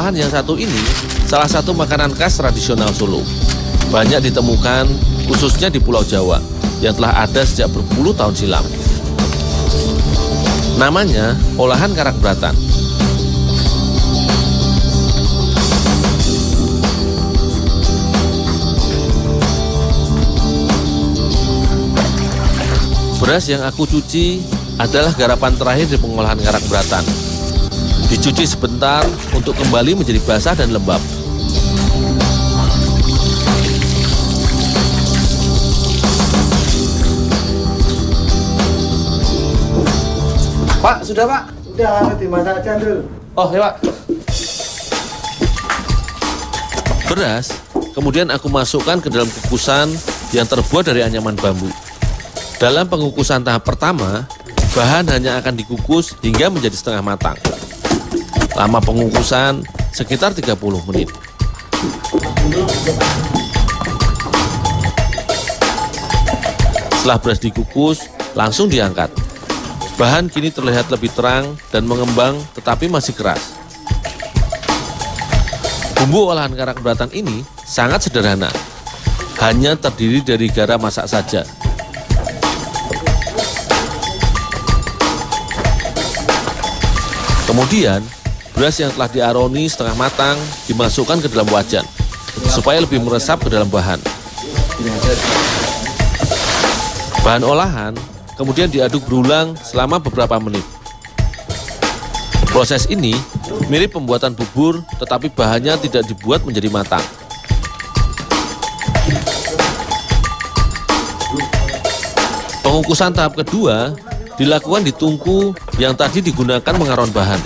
olahan yang satu ini salah satu makanan khas tradisional Solo. Banyak ditemukan khususnya di Pulau Jawa yang telah ada sejak berpuluh tahun silam. Namanya olahan karak bratan. Beras yang aku cuci adalah garapan terakhir di pengolahan karak bratan. Dicuci sebentar untuk kembali menjadi basah dan lembab. Pak, sudah Pak? Udah, dimasak aja dulu. Oh ya Pak. Beras kemudian aku masukkan ke dalam kukusan yang terbuat dari anyaman bambu. Dalam pengukusan tahap pertama, bahan hanya akan dikukus hingga menjadi setengah matang. Lama pengukusan sekitar 30 menit. Setelah beras dikukus, langsung diangkat. Bahan kini terlihat lebih terang dan mengembang tetapi masih keras. Bumbu olahan karak bratan ini sangat sederhana. Hanya terdiri dari garam masak saja. Kemudian, beras yang telah diaroni setengah matang dimasukkan ke dalam wajan supaya lebih meresap ke dalam bahan. Bahan olahan kemudian diaduk berulang selama beberapa menit. Proses ini mirip pembuatan bubur, tetapi bahannya tidak dibuat menjadi matang. Pengukusan tahap kedua dilakukan di tungku yang tadi digunakan mengaron bahan.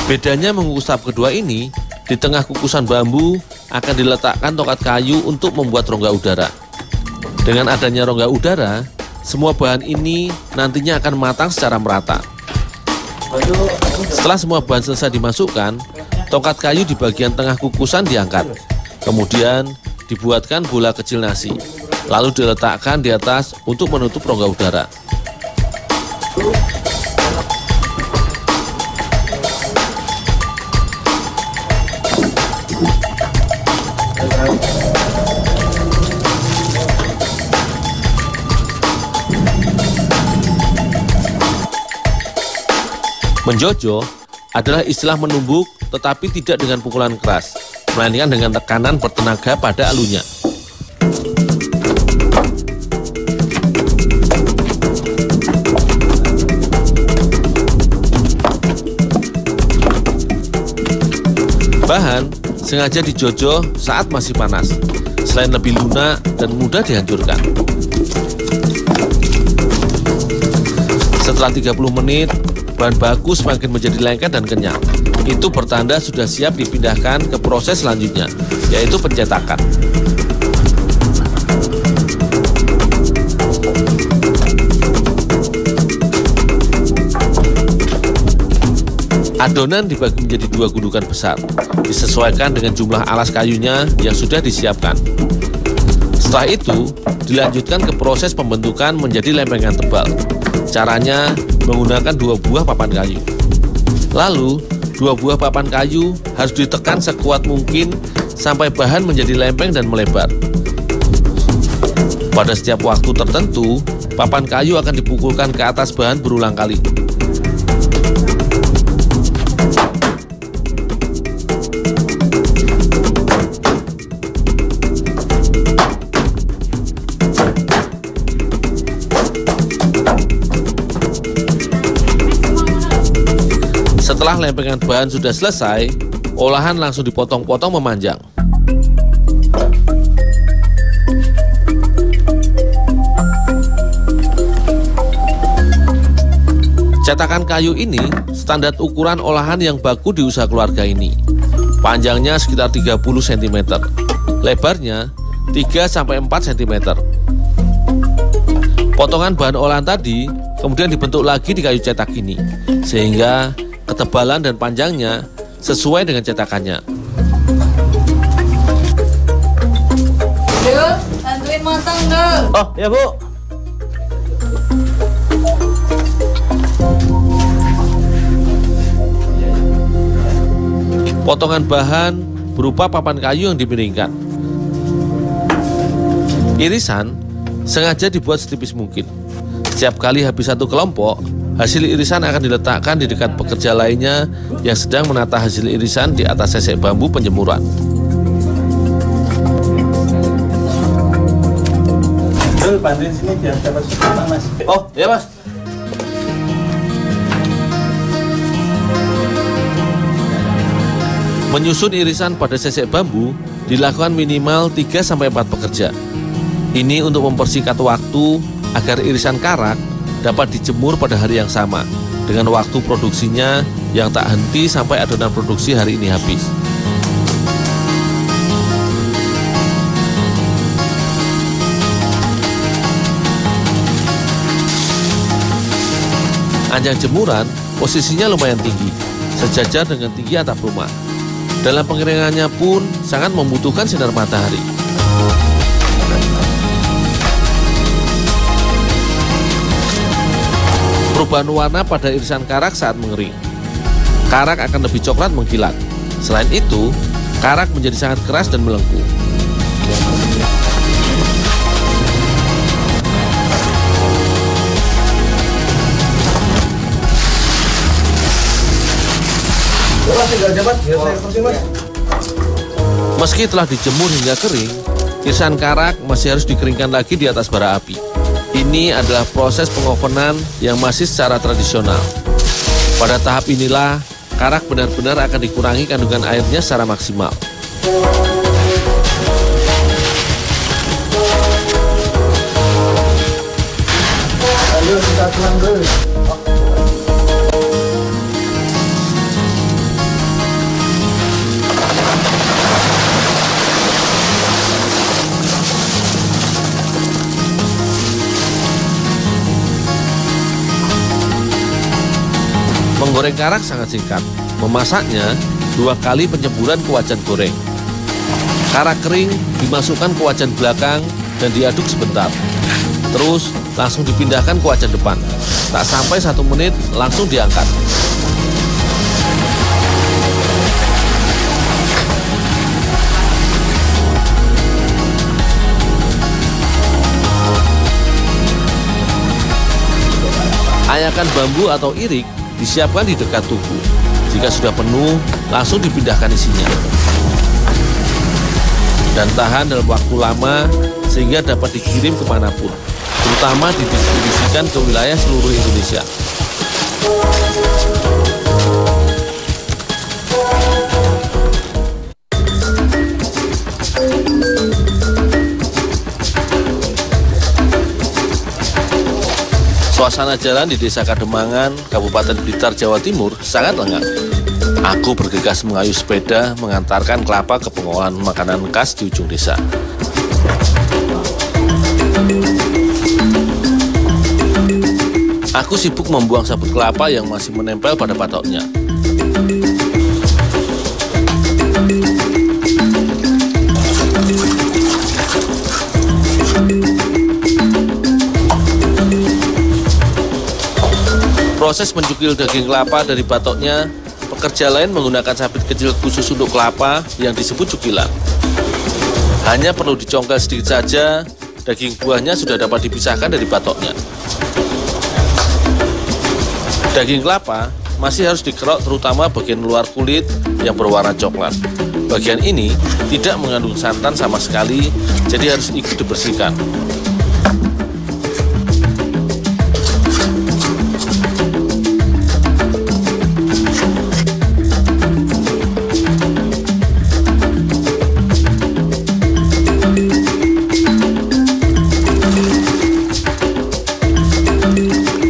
Bedanya mengukus tahap kedua ini, di tengah kukusan bambu akan diletakkan tongkat kayu untuk membuat rongga udara. Dengan adanya rongga udara, semua bahan ini nantinya akan matang secara merata. Setelah semua bahan selesai dimasukkan, tongkat kayu di bagian tengah kukusan diangkat. Kemudian dibuatkan bola kecil nasi, lalu diletakkan di atas untuk menutup rongga udara. Menjojo adalah istilah menumbuk tetapi tidak dengan pukulan keras, melainkan dengan tekanan bertenaga pada alunya. Bahan sengaja dijojo saat masih panas, selain lebih lunak dan mudah dihancurkan. Setelah 30 menit, bahan baku semakin menjadi lengket dan kenyal. Itu bertanda sudah siap dipindahkan ke proses selanjutnya, yaitu pencetakan. Adonan dibagi menjadi 2 gundukan besar, disesuaikan dengan jumlah alas kayunya yang sudah disiapkan. Setelah itu, dilanjutkan ke proses pembentukan menjadi lempengan tebal. Caranya menggunakan 2 buah papan kayu. Lalu, 2 buah papan kayu harus ditekan sekuat mungkin sampai bahan menjadi lempeng dan melebar. Pada setiap waktu tertentu, papan kayu akan dipukulkan ke atas bahan berulang kali. Setelah lempengan bahan sudah selesai, olahan langsung dipotong-potong memanjang. Cetakan kayu ini standar ukuran olahan yang baku di usaha keluarga ini. Panjangnya sekitar 30 cm, lebarnya 3-4 cm. Potongan bahan olahan tadi kemudian dibentuk lagi di kayu cetak ini, sehingga ketebalan dan panjangnya sesuai dengan cetakannya. Dul, bantuin motong, Dul. Oh, ya Bu. Potongan bahan berupa papan kayu yang dimiringkan. Irisan sengaja dibuat setipis mungkin. Setiap kali habis satu kelompok, hasil irisan akan diletakkan di dekat pekerja lainnya yang sedang menata hasil irisan di atas sesek bambu penjemuran. Dul, bantuin sini biar dapat sumber, Mas. Oh, iya Mas. Menyusun irisan pada sesek bambu dilakukan minimal 3-4 pekerja. Ini untuk mempersingkat waktu agar irisan karak dapat dijemur pada hari yang sama dengan waktu produksinya yang tak henti sampai adonan produksi hari ini habis. Anjang jemuran posisinya lumayan tinggi, sejajar dengan tinggi atap rumah. Dalam pengeringannya pun sangat membutuhkan sinar matahari. Perubahan warna pada irisan karak saat mengering. Karak akan lebih coklat mengkilat. Selain itu, karak menjadi sangat keras dan melengkung. Mas, tinggal dapat, biar saya kursi, Mas. Meski telah dijemur hingga kering, irisan karak masih harus dikeringkan lagi di atas bara api. Ini adalah proses pengovenan yang masih secara tradisional. Pada tahap inilah, karak benar-benar akan dikurangi kandungan airnya secara maksimal. Ayo, kita pulang dulu. Menggoreng karak sangat singkat. Memasaknya 2 kali penceburan ke wajan goreng. Karak kering dimasukkan ke wajan belakang dan diaduk sebentar. Terus langsung dipindahkan ke wajan depan. Tak sampai 1 menit langsung diangkat. Ayakan bambu atau irik disiapkan di dekat tugu. Jika sudah penuh, langsung dipindahkan isinya. Dan tahan dalam waktu lama sehingga dapat dikirim kemanapun, terutama didistribusikan ke wilayah seluruh Indonesia. Suasana jalan di Desa Kademangan, Kabupaten Blitar, Jawa Timur sangat lengang. Aku bergegas mengayuh sepeda mengantarkan kelapa ke pengolahan makanan khas di ujung desa. Aku sibuk membuang sabut kelapa yang masih menempel pada patoknya. Proses mencukil daging kelapa dari batoknya, pekerja lain menggunakan sabit kecil khusus untuk kelapa yang disebut cukilan. Hanya perlu dicongkel sedikit saja, daging buahnya sudah dapat dipisahkan dari batoknya. Daging kelapa masih harus dikerok, terutama bagian luar kulit yang berwarna coklat. Bagian ini tidak mengandung santan sama sekali, jadi harus ikut dibersihkan.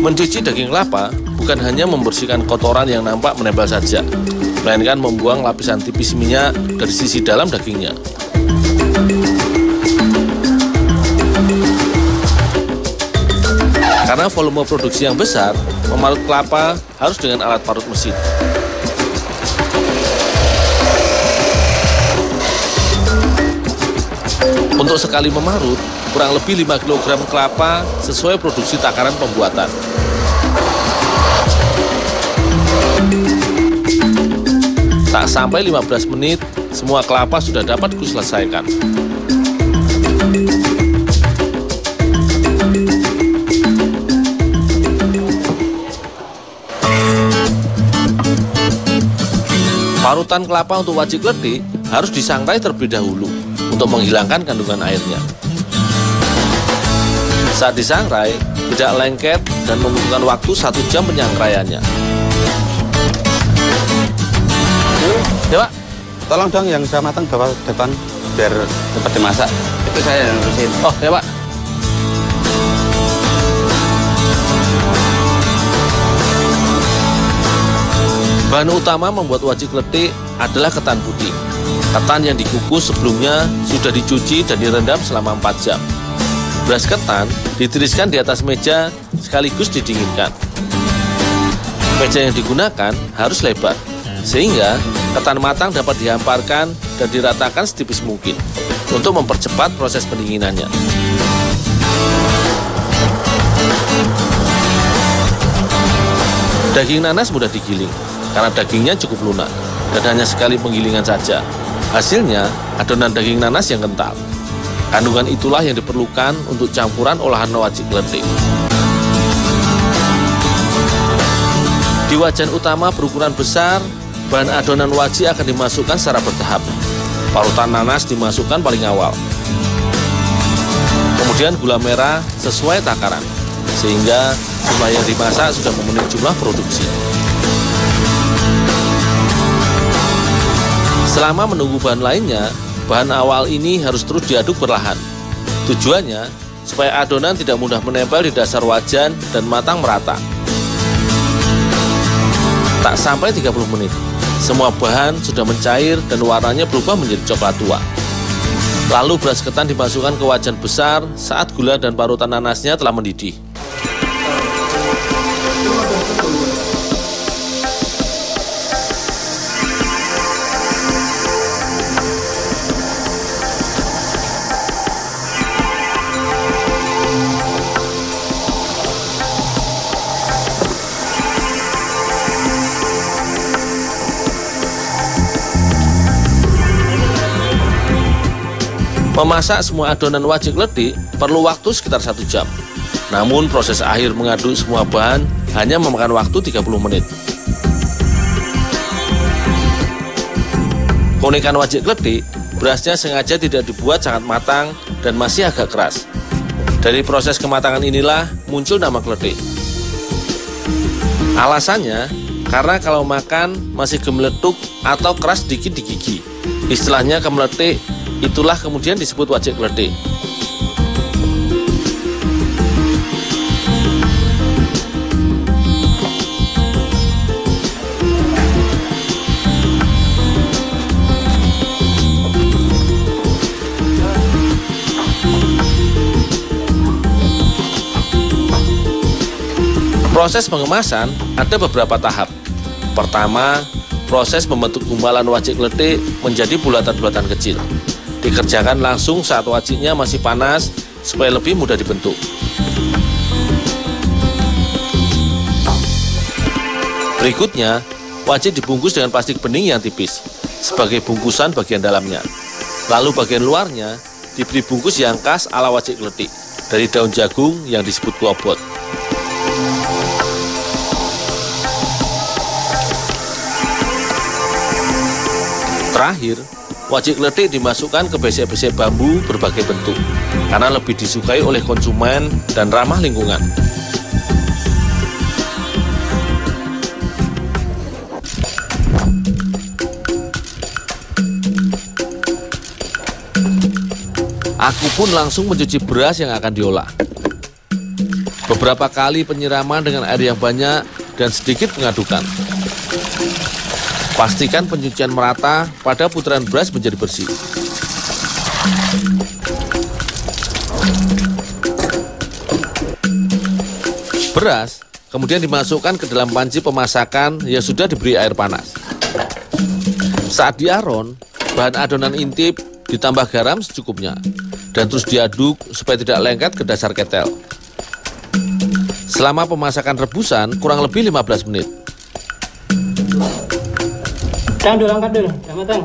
Mencuci daging kelapa bukan hanya membersihkan kotoran yang nampak menempel saja, melainkan membuang lapisan tipis minyak dari sisi dalam dagingnya. Karena volume produksi yang besar, memarut kelapa harus dengan alat parut mesin. Untuk sekali memarut, kurang lebih 5 kg kelapa sesuai produksi takaran pembuatan. Tak sampai 15 menit, semua kelapa sudah dapat kuselesaikan. Parutan kelapa untuk wajik kletik harus disangrai terlebih dahulu untuk menghilangkan kandungan airnya. Saat disangrai, tidak lengket dan membutuhkan waktu 1 jam penyangkraiannya. Ya Pak, Tolong dong yang sudah matang bawa depan biar cepat dimasak. Itu saya yang ngurusin. oh ya Pak. Bahan utama membuat wajik kletik adalah ketan putih. Ketan yang dikukus sebelumnya sudah dicuci dan direndam selama 4 jam. Beras ketan ditiriskan di atas meja sekaligus didinginkan. Meja yang digunakan harus lebar, sehingga ketan matang dapat dihamparkan dan diratakan setipis mungkin untuk mempercepat proses pendinginannya. Daging nanas mudah digiling, karena dagingnya cukup lunak dan hanya sekali penggilingan saja. Hasilnya, adonan daging nanas yang kental. Kandungan itulah yang diperlukan untuk campuran olahan wajik kletik. Di wajan utama berukuran besar, bahan adonan wajik akan dimasukkan secara bertahap. Parutan nanas dimasukkan paling awal. Kemudian gula merah sesuai takaran, sehingga jumlah yang dimasak sudah memenuhi jumlah produksi. Selama menunggu bahan lainnya, bahan awal ini harus terus diaduk perlahan. Tujuannya, supaya adonan tidak mudah menempel di dasar wajan dan matang merata. Tak sampai 30 menit, semua bahan sudah mencair dan warnanya berubah menjadi coklat tua. Lalu beras ketan dimasukkan ke wajan besar saat gula dan parutan nanasnya telah mendidih. Memasak semua adonan wajik kletik perlu waktu sekitar 1 jam. Namun proses akhir mengaduk semua bahan hanya memakan waktu 30 menit. Keunikan wajik kletik, berasnya sengaja tidak dibuat sangat matang dan masih agak keras. Dari proses kematangan inilah muncul nama kletik. Alasannya, karena kalau makan masih gemeletuk atau keras sedikit di gigi. Istilahnya kemeletik. Itulah kemudian disebut wajik kletik. Proses pengemasan ada beberapa tahap. Pertama, proses membentuk gumpalan wajik kletik menjadi bulatan-bulatan kecil. Dikerjakan langsung saat wajiknya masih panas supaya lebih mudah dibentuk. Berikutnya, wajik dibungkus dengan plastik bening yang tipis sebagai bungkusan bagian dalamnya. Lalu bagian luarnya diberi bungkus yang khas ala wajik kletik dari daun jagung yang disebut klobot. Terakhir, wajik kletik dimasukkan ke besek-besek bambu berbagai bentuk karena lebih disukai oleh konsumen dan ramah lingkungan. Aku pun langsung mencuci beras yang akan diolah. Beberapa kali penyiraman dengan air yang banyak dan sedikit pengadukan. Pastikan pencucian merata pada putaran beras menjadi bersih. Beras kemudian dimasukkan ke dalam panci pemasakan yang sudah diberi air panas. Saat diaron, bahan adonan intip ditambah garam secukupnya dan terus diaduk supaya tidak lengket ke dasar ketel. Selama pemasakan rebusan kurang lebih 15 menit. dulu, angkat dulu, udah matang.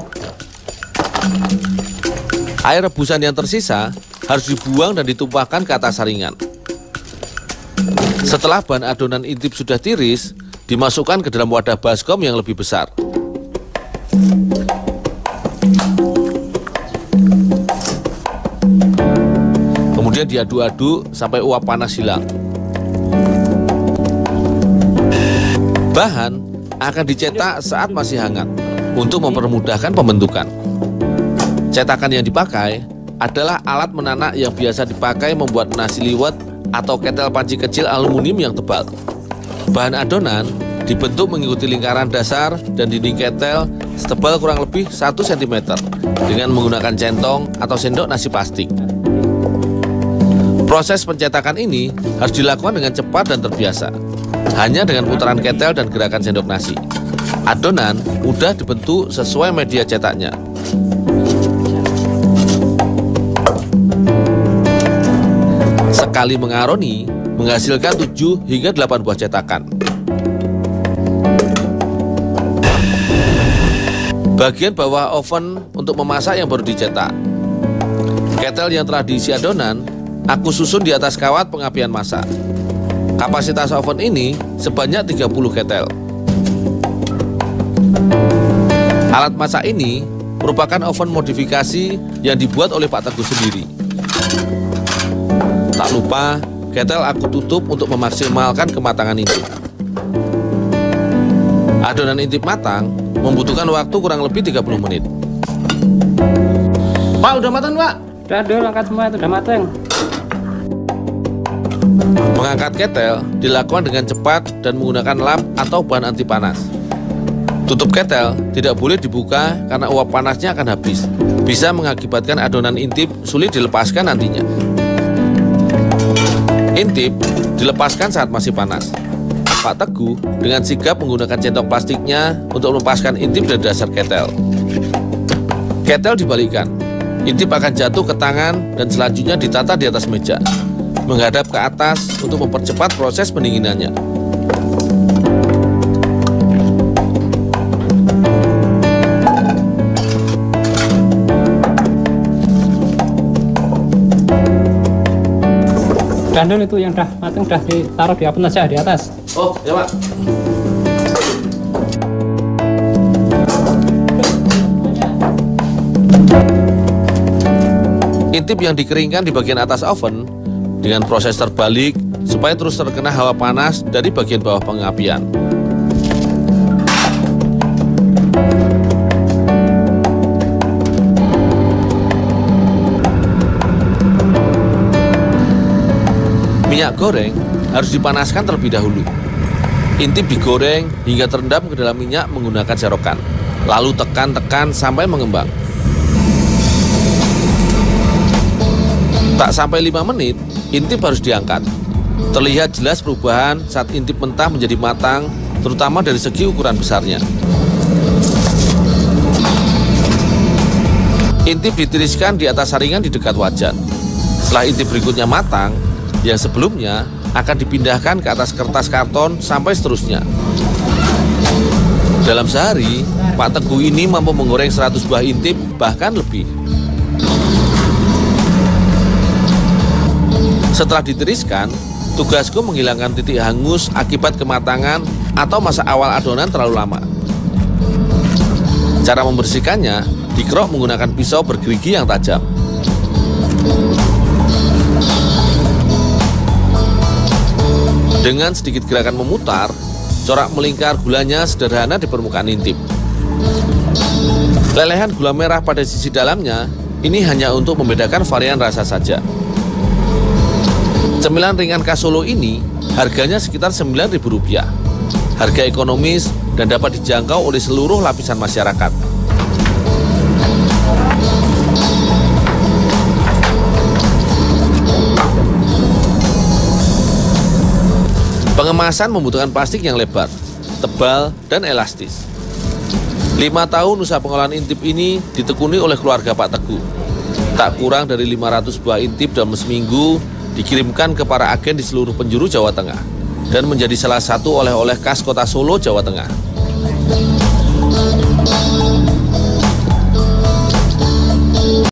Air rebusan yang tersisa harus dibuang dan ditumpahkan ke atas saringan. Setelah bahan adonan intip sudah tiris, dimasukkan ke dalam wadah baskom yang lebih besar. Kemudian diaduk-aduk sampai uap panas hilang. Bahan akan dicetak saat masih hangat untuk mempermudahkan pembentukan. Cetakan yang dipakai adalah alat menanak yang biasa dipakai membuat nasi liwet atau ketel panci kecil aluminium yang tebal. Bahan adonan dibentuk mengikuti lingkaran dasar dan dinding ketel setebal kurang lebih 1 cm dengan menggunakan centong atau sendok nasi plastik. Proses pencetakan ini harus dilakukan dengan cepat dan terbiasa, hanya dengan putaran ketel dan gerakan sendok nasi. Adonan mudah dibentuk sesuai media cetaknya. Sekali mengaroni menghasilkan 7 hingga 8 buah cetakan. Bagian bawah oven untuk memasak yang baru dicetak. Ketel yang telah diisi adonan aku susun di atas kawat pengapian masak. Kapasitas oven ini sebanyak 30 ketel. Alat masak ini merupakan oven modifikasi yang dibuat oleh Pak Teguh sendiri. Tak lupa, ketel aku tutup untuk memaksimalkan kematangan intip. Adonan intip matang membutuhkan waktu kurang lebih 30 menit. Pak, udah matang, Pak? Udah dulu, angkat semua, itu udah matang. Mengangkat ketel dilakukan dengan cepat dan menggunakan lap atau bahan anti panas. Tutup ketel tidak boleh dibuka karena uap panasnya akan habis. Bisa mengakibatkan adonan intip sulit dilepaskan nantinya. Intip dilepaskan saat masih panas. Pak Teguh dengan sigap menggunakan centong plastiknya untuk melepaskan intip dari dasar ketel. Ketel dibalikkan. Intip akan jatuh ke tangan dan selanjutnya ditata di atas meja, menghadap ke atas untuk mempercepat proses pendinginannya. Dan dulu itu yang udah matang udah ditaruh di oven aja di atas. Oh, ya Pak. Intip yang dikeringkan di bagian atas oven dengan proses terbalik supaya terus terkena hawa panas dari bagian bawah pengapian. Minyak goreng harus dipanaskan terlebih dahulu. Intip digoreng hingga terendam ke dalam minyak menggunakan serokan. Lalu tekan-tekan sampai mengembang. Tak sampai 5 menit, intip harus diangkat. Terlihat jelas perubahan saat intip mentah menjadi matang, terutama dari segi ukuran besarnya. Intip ditiriskan di atas saringan di dekat wajan. Setelah intip berikutnya matang, yang sebelumnya akan dipindahkan ke atas kertas karton sampai seterusnya. Dalam sehari, Pak Teguh ini mampu menggoreng 100 buah intip, bahkan lebih. Setelah ditiriskan, tugasku menghilangkan titik hangus akibat kematangan atau masa awal adonan terlalu lama. Cara membersihkannya, dikerok menggunakan pisau bergerigi yang tajam. Dengan sedikit gerakan memutar, corak melingkar gulanya sederhana di permukaan intip. Lelehan gula merah pada sisi dalamnya, ini hanya untuk membedakan varian rasa saja. Cemilan ringan khas Solo ini harganya sekitar Rp9.000. Harga ekonomis dan dapat dijangkau oleh seluruh lapisan masyarakat. Pengemasan membutuhkan plastik yang lebar, tebal, dan elastis. 5 tahun usaha pengolahan intip ini ditekuni oleh keluarga Pak Teguh. Tak kurang dari 500 buah intip dalam seminggu dikirimkan ke para agen di seluruh penjuru Jawa Tengah dan menjadi salah satu oleh-oleh khas kota Solo, Jawa Tengah.